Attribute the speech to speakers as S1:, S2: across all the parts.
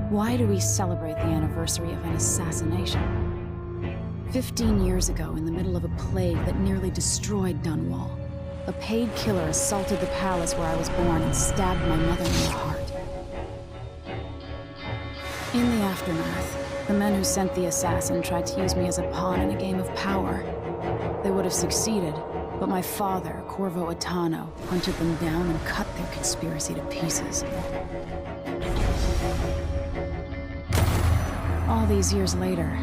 S1: Why do we celebrate the anniversary of an assassination? 15 years ago, in the middle of a plague that nearly destroyed Dunwall, a paid killer assaulted the palace where I was born and stabbed my mother in the heart. In the aftermath, the men who sent the assassin tried to use me as a pawn in a game of power. They would have succeeded, but my father, Corvo Attano, hunted them down and cut their conspiracy to pieces. All these years later,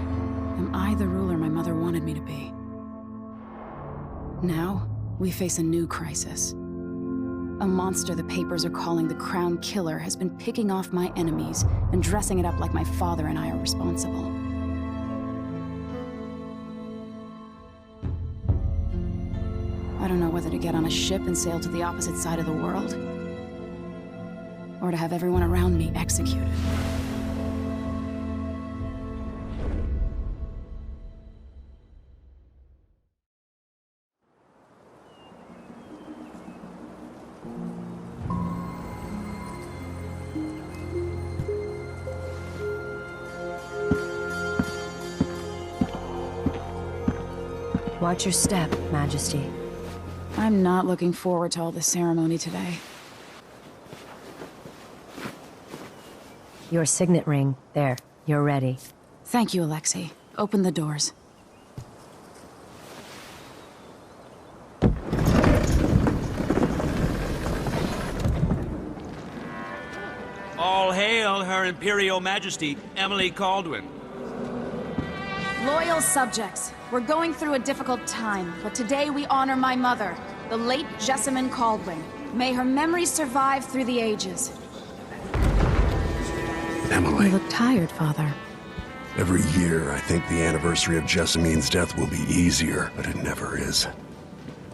S1: am I the ruler my mother wanted me to be? Now, we face a new crisis. A monster the papers are calling the Crown Killer has been picking off my enemies and dressing it up like my father and I are responsible. I don't know whether to get on a ship and sail to the opposite side of the world, or to have everyone around me executed.
S2: Watch your step, Majesty.
S1: I'm not looking forward to all the ceremony today.
S2: Your signet ring. There. You're ready.
S1: Thank you, Alexei. Open the doors.
S3: All hail Her Imperial Majesty, Emily Caldwin.
S1: Loyal subjects, we're going through a difficult time, but today we honor my mother, the late Jessamine Caldwin. May her memory survive through the ages.
S4: Emily.
S1: You look tired, Father.
S4: Every year, I think the anniversary of Jessamine's death will be easier, but it never is.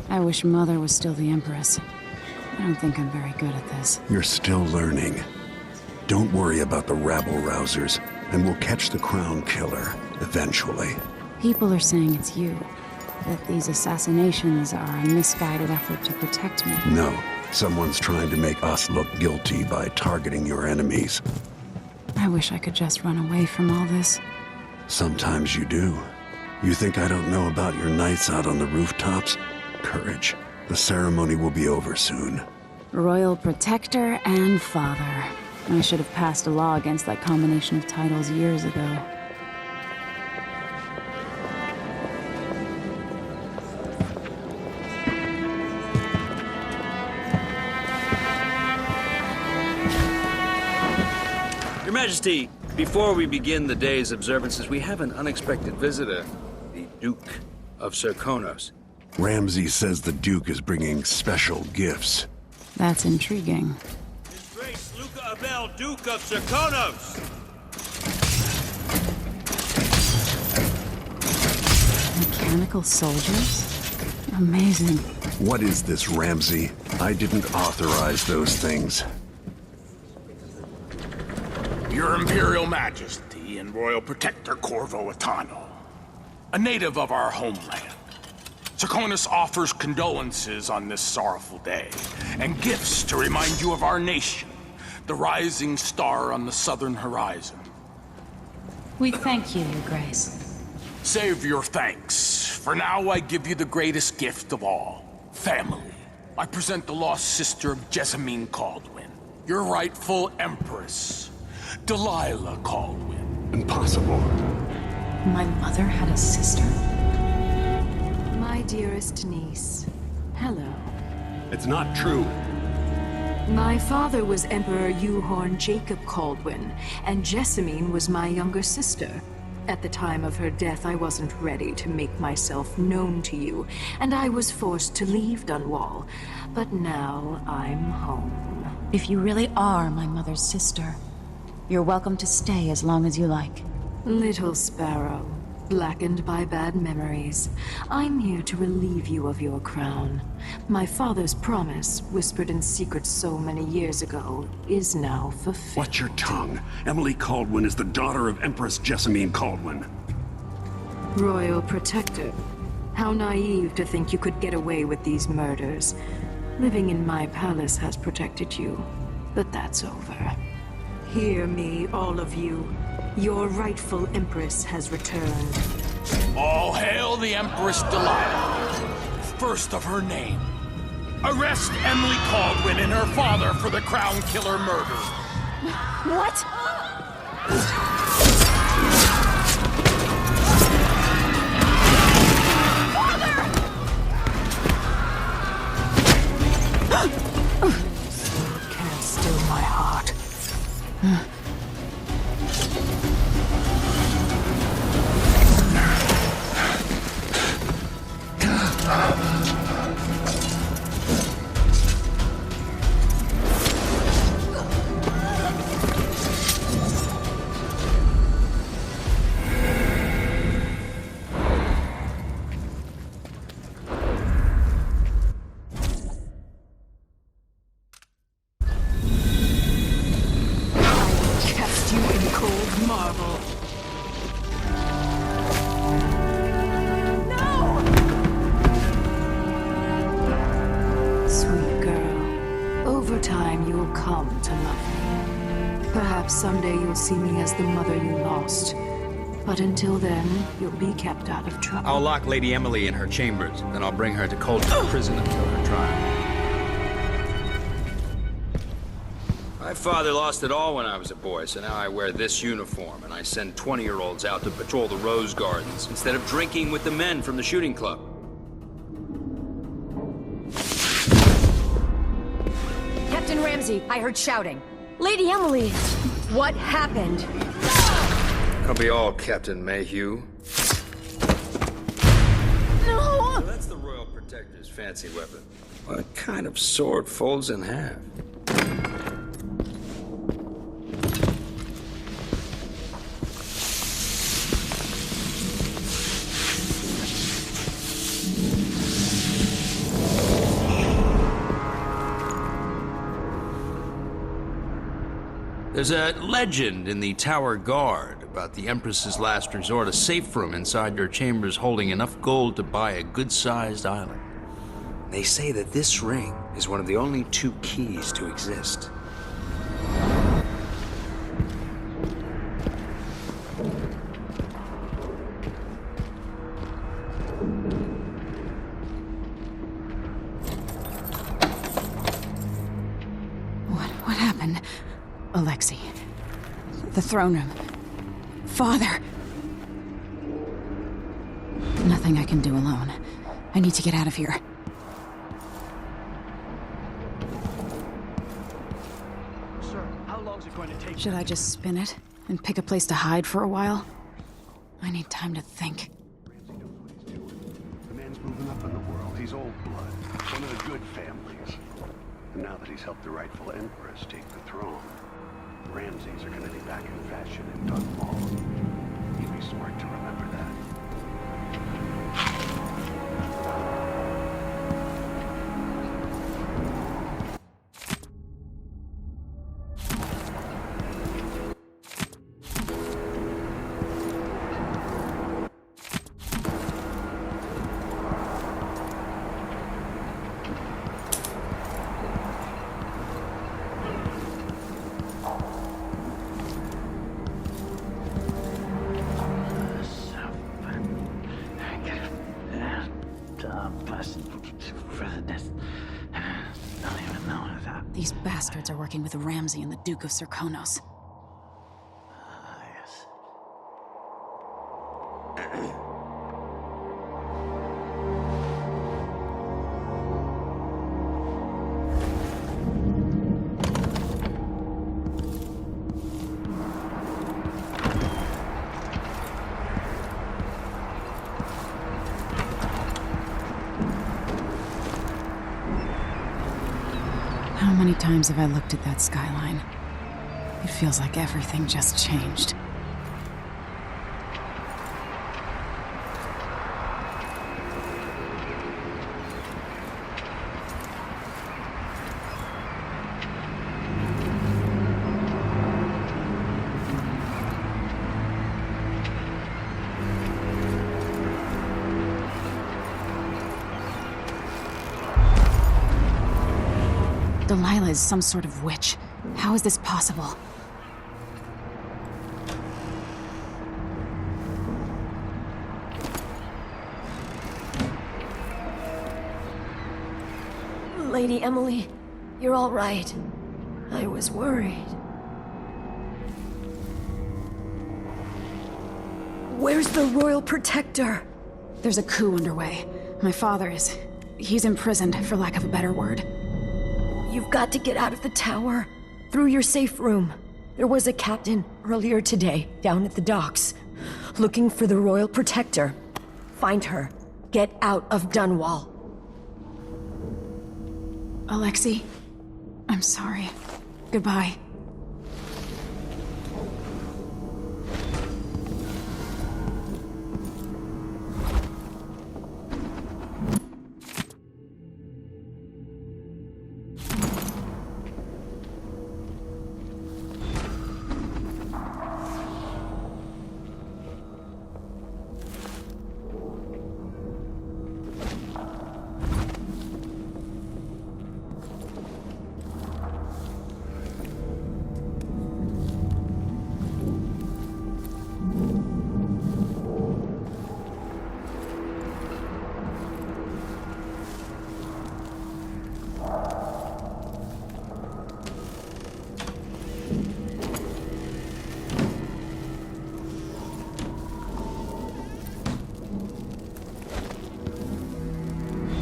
S1: I wish Mother was still the Empress. I don't think I'm very good at this.
S4: You're still learning. Don't worry about the rabble-rousers, and we'll catch the Crown Killer, eventually.
S1: People are saying it's you. That these assassinations are a misguided effort to protect me.
S4: No, someone's trying to make us look guilty by targeting your enemies.
S1: I wish I could just run away from all this.
S4: Sometimes you do. You think I don't know about your nights out on the rooftops? Courage. The ceremony will be over soon.
S1: Royal Protector and Father. I should have passed a law against that combination of titles years ago.
S3: Your Majesty, before we begin the day's observances, we have an unexpected visitor, the Duke of Serkonos.
S4: Ramsay says the Duke is bringing special gifts.
S1: That's intriguing.
S3: His Grace Luca Abel, Duke of Serkonos!
S1: Mechanical soldiers? Amazing.
S4: What is this, Ramsay? I didn't authorize those things.
S5: Your Imperial Majesty and Royal Protector Corvo Attano, a native of our homeland. Serkonos offers condolences on this sorrowful day, and gifts to remind you of our nation, the rising star on the southern horizon.
S1: We thank you, Your Grace.
S5: Save your thanks. For now, I give you the greatest gift of all, family. I present the lost sister of Jessamine Caldwin, your rightful Empress, Delilah Caldwin.
S4: Impossible.
S1: My mother had a sister?
S6: My dearest niece, hello.
S4: It's not true.
S6: My father was Emperor Euhorn Jacob Caldwin, and Jessamine was my younger sister. At the time of her death, I wasn't ready to make myself known to you, and I was forced to leave Dunwall. But now I'm home.
S1: If you really are my mother's sister, you're welcome to stay as long as you like.
S6: Little sparrow, blackened by bad memories, I'm here to relieve you of your crown. My father's promise, whispered in secret so many years ago, is now fulfilled.
S4: Watch your tongue. Emily Caldwin is the daughter of Empress Jessamine Caldwin.
S6: Royal Protector, how naive to think you could get away with these murders. Living in my palace has protected you, but that's over. Hear me, all of you. Your rightful Empress has returned.
S5: All hail the Empress Delilah, first of her name. Arrest Emily Caldwin and her father for the Crown Killer murder.
S1: What?
S6: Can't still my heart. Cast you in cold marble. Sweet girl, over time you'll come to love me. Perhaps someday you'll see me as the mother you lost. But until then, you'll be kept out of trouble.
S3: I'll lock Lady Emily in her chambers, then I'll bring her to Coldstream Prison until her trial. My father lost it all when I was a boy, so now I wear this uniform, and I send 20-year-olds out to patrol the Rose Gardens instead of drinking with the men from the shooting club.
S2: Captain Ramsey, I heard shouting. Lady Emily, what happened?
S3: I'll be all Captain Mayhew.
S1: No!
S3: That's the Royal Protector's fancy weapon. What kind of sword folds in half? There's a legend in the Tower Guard about the Empress's last resort, a safe room inside her chambers holding enough gold to buy a good-sized island. They say that this ring is one of the only 2 keys to exist.
S1: What happened? Alexei. The throne room. Father. Nothing I can do alone. I need to get out of here.
S7: Sir, how long is it going to take?
S1: Should I just spin it and pick a place to hide for a while? I need time to think.
S4: The man's moving up in the world. He's old blood. One of the good families. And now that he's helped the rightful Empress take the throne, Ramses are gonna be back in fashion in Dunwall. He'd be smart to remember that.
S1: These bastards are working with Ramsey and the Duke of Serkonos.
S7: Yes.
S1: How many times have I looked at that skyline? It feels like everything just changed. Delilah is some sort of witch. How is this possible?
S2: Lady Emily, you're all right. I was worried. Where's the Royal Protector?
S1: There's a coup underway. My father is... he's imprisoned, for lack of a better word.
S2: You've got to get out of the tower. Through your safe room. There was a captain earlier today, down at the docks, looking for the Royal Protector. Find her. Get out of Dunwall.
S1: Alexei, I'm sorry. Goodbye.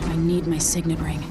S1: I need my signet ring.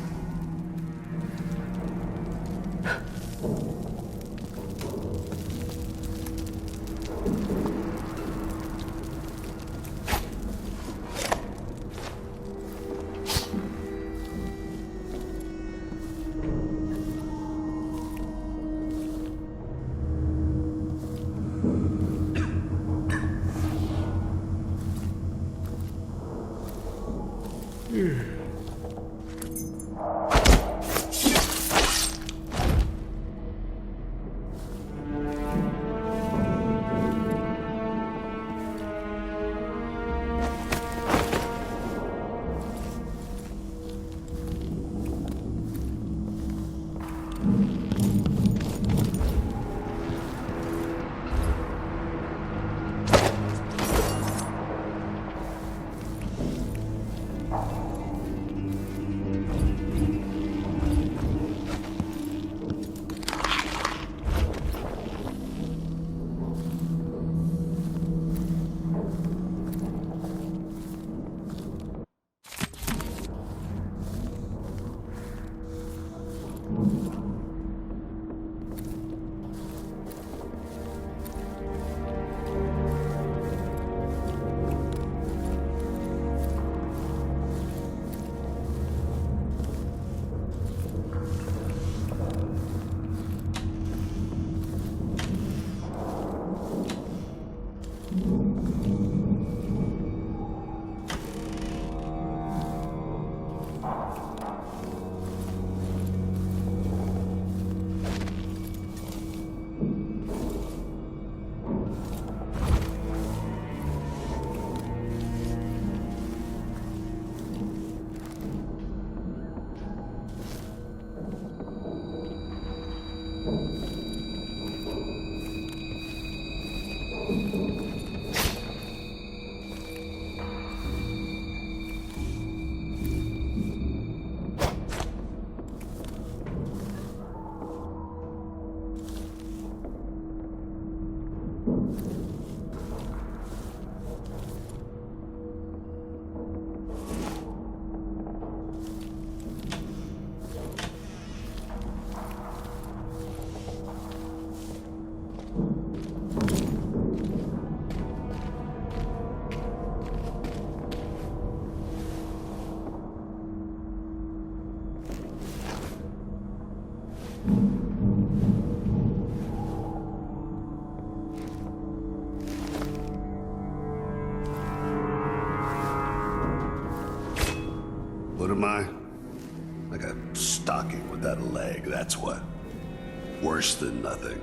S4: What am I? Like a stocking without a leg, that's what. Worse than nothing.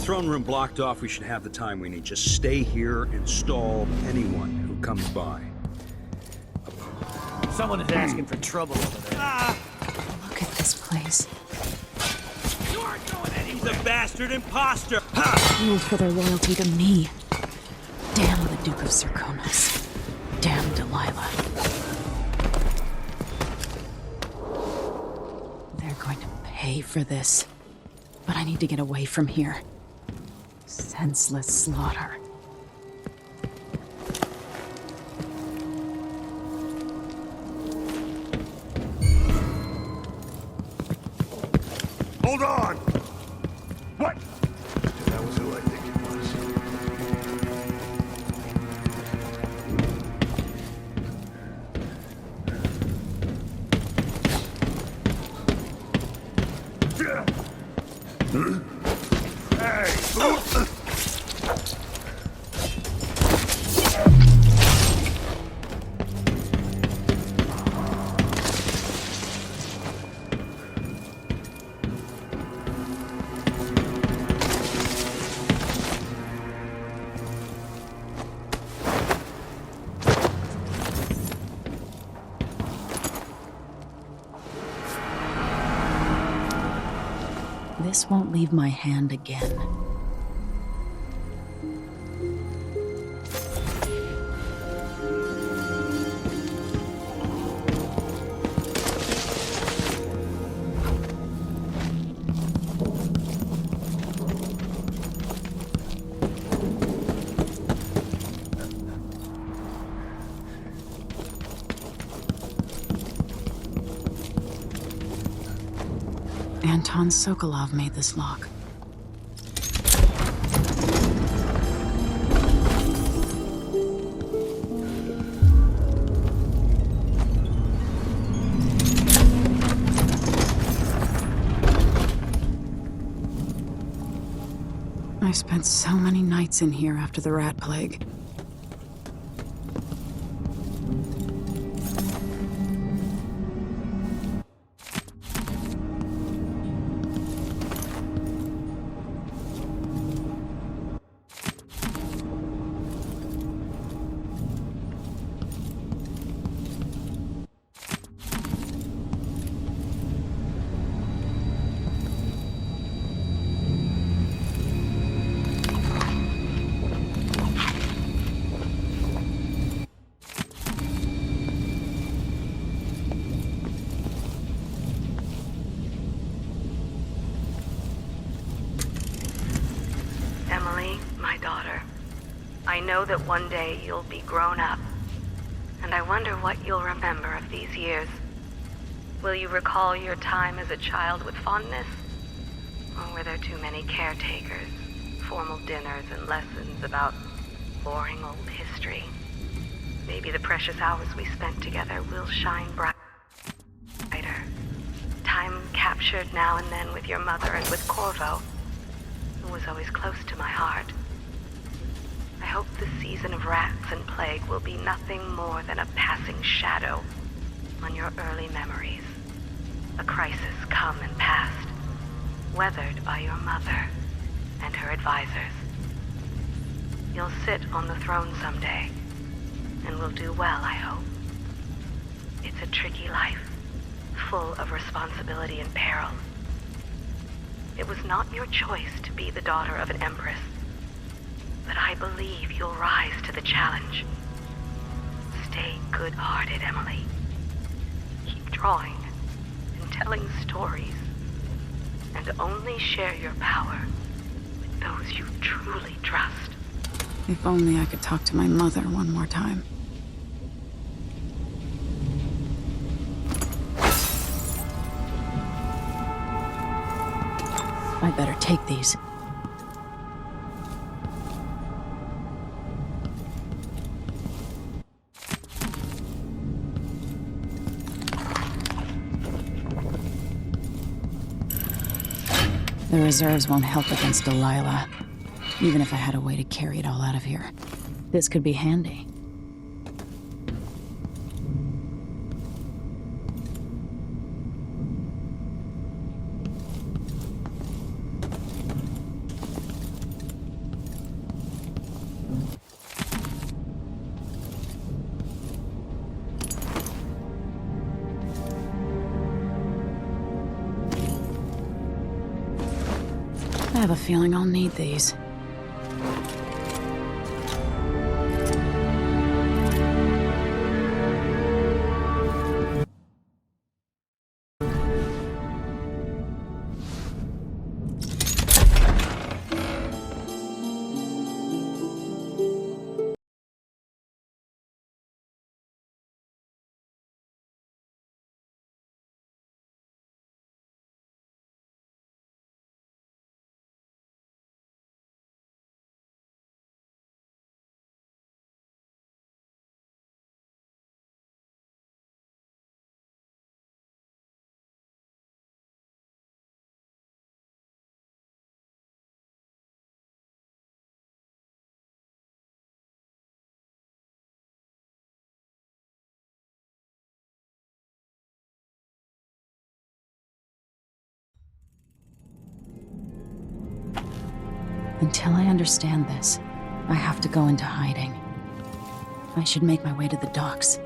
S8: Throne room blocked off. We should have the time we need. Just stay here and stall anyone who comes by.
S7: Someone is asking for trouble over there.
S1: Look at this place.
S8: He's a bastard imposter!
S1: Ruled for their loyalty to me. Damn the Duke of Serkonos. Damn Delilah. They're going to pay for this. But I need to get away from here. Senseless slaughter.
S4: Hold on! What? That was who I think it was. Hey!
S1: This won't leave my hand again. Anton Sokolov made this lock. I spent so many nights in here after the rat plague.
S9: I know that one day you'll be grown up, and I wonder what you'll remember of these years. Will you recall your time as a child with fondness? Or were there too many caretakers, formal dinners, and lessons about boring old history? Maybe the precious hours we spent together will shine brighter. Time captured now and then with your mother and with Corvo, who was always close to my heart. I hope the season of rats and plague will be nothing more than a passing shadow on your early memories. A crisis come and passed, weathered by your mother and her advisors. You'll sit on the throne someday, and will do well, I hope. It's a tricky life, full of responsibility and peril. It was not your choice to be the daughter of an empress, but I believe you'll rise to the challenge. Stay good-hearted, Emily. Keep drawing and telling stories, and only share your power with those you truly trust.
S1: If only I could talk to my mother one more time. I better take these. The reserves won't help against Delilah, even if I had a way to carry it all out of here. This could be handy. I have a feeling I'll need these. Until I understand this, I have to go into hiding. I should make my way to the docks.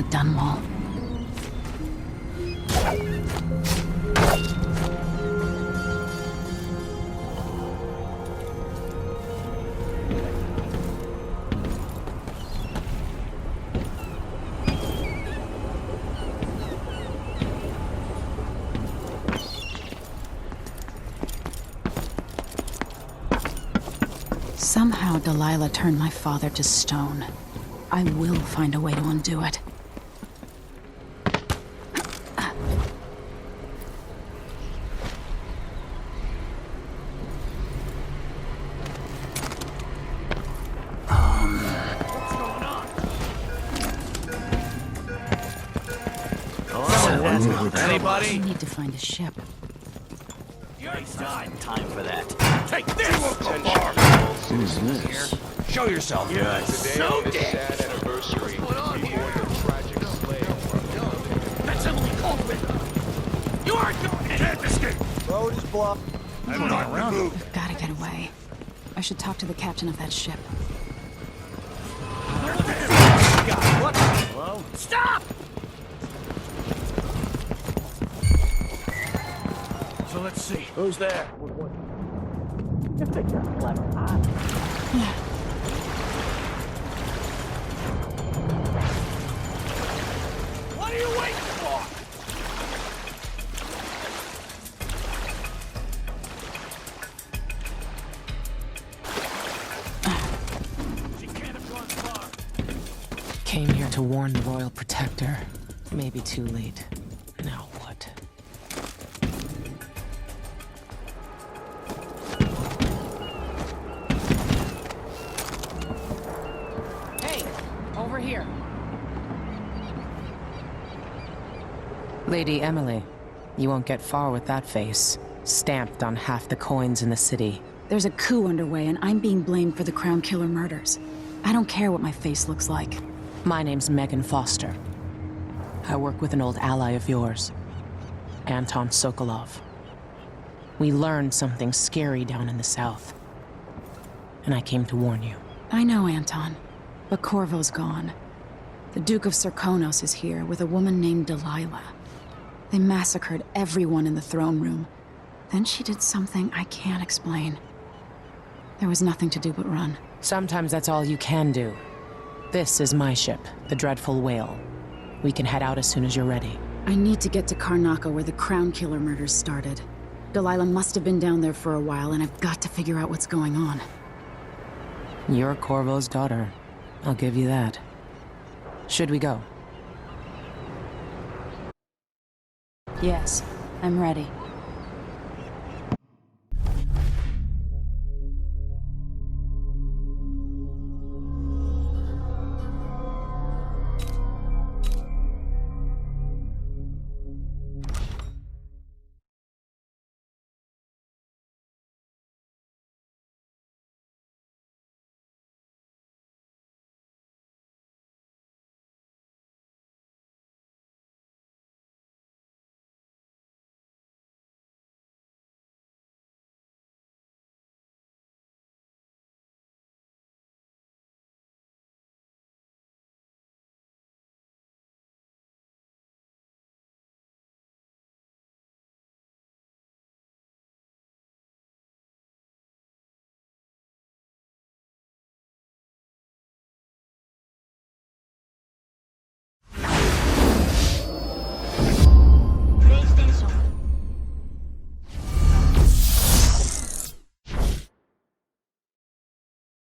S1: Dunwall. Somehow Delilah turned my father to stone. I will find a way to undo it.
S7: Anybody?
S1: I need to find a ship.
S7: Time for that.
S5: Take this!
S8: Who's this?
S7: Show yourself. Yes. So dead.
S4: Sad anniversary. What's going on? The tragic slave.
S5: That's Emily Coleman! You aren't going to can't escape!
S7: Road is blocked.
S5: I'm not around.
S1: I've got to get away. I should talk to the captain of that ship.
S7: What? Hello?
S5: Stop! So let's see.
S7: Who's there?
S5: You think you're clever, huh? What are you waiting for? She can't have gone far.
S10: Came here to warn the Royal Protector. Maybe too late. Now what? Hey! Over here! Lady Emily, you won't get far with that face. Stamped on half the coins in the city.
S1: There's a coup underway, and I'm being blamed for the Crown Killer murders. I don't care what my face looks like.
S10: My name's Megan Foster. I work with an old ally of yours, Anton Sokolov. We learned something scary down in the south, and I came to warn you.
S1: I know, Anton, but Corvo's gone. The Duke of Serkonos is here with a woman named Delilah. They massacred everyone in the throne room. Then she did something I can't explain. There was nothing to do but run.
S10: Sometimes that's all you can do. This is my ship, the Dreadful Whale. We can head out as soon as you're ready.
S1: I need to get to Karnaca where the Crown Killer murders started. Delilah must have been down there for a while, and I've got to figure out what's going on.
S10: You're Corvo's daughter. I'll give you that. Should we go?
S1: Yes, I'm ready.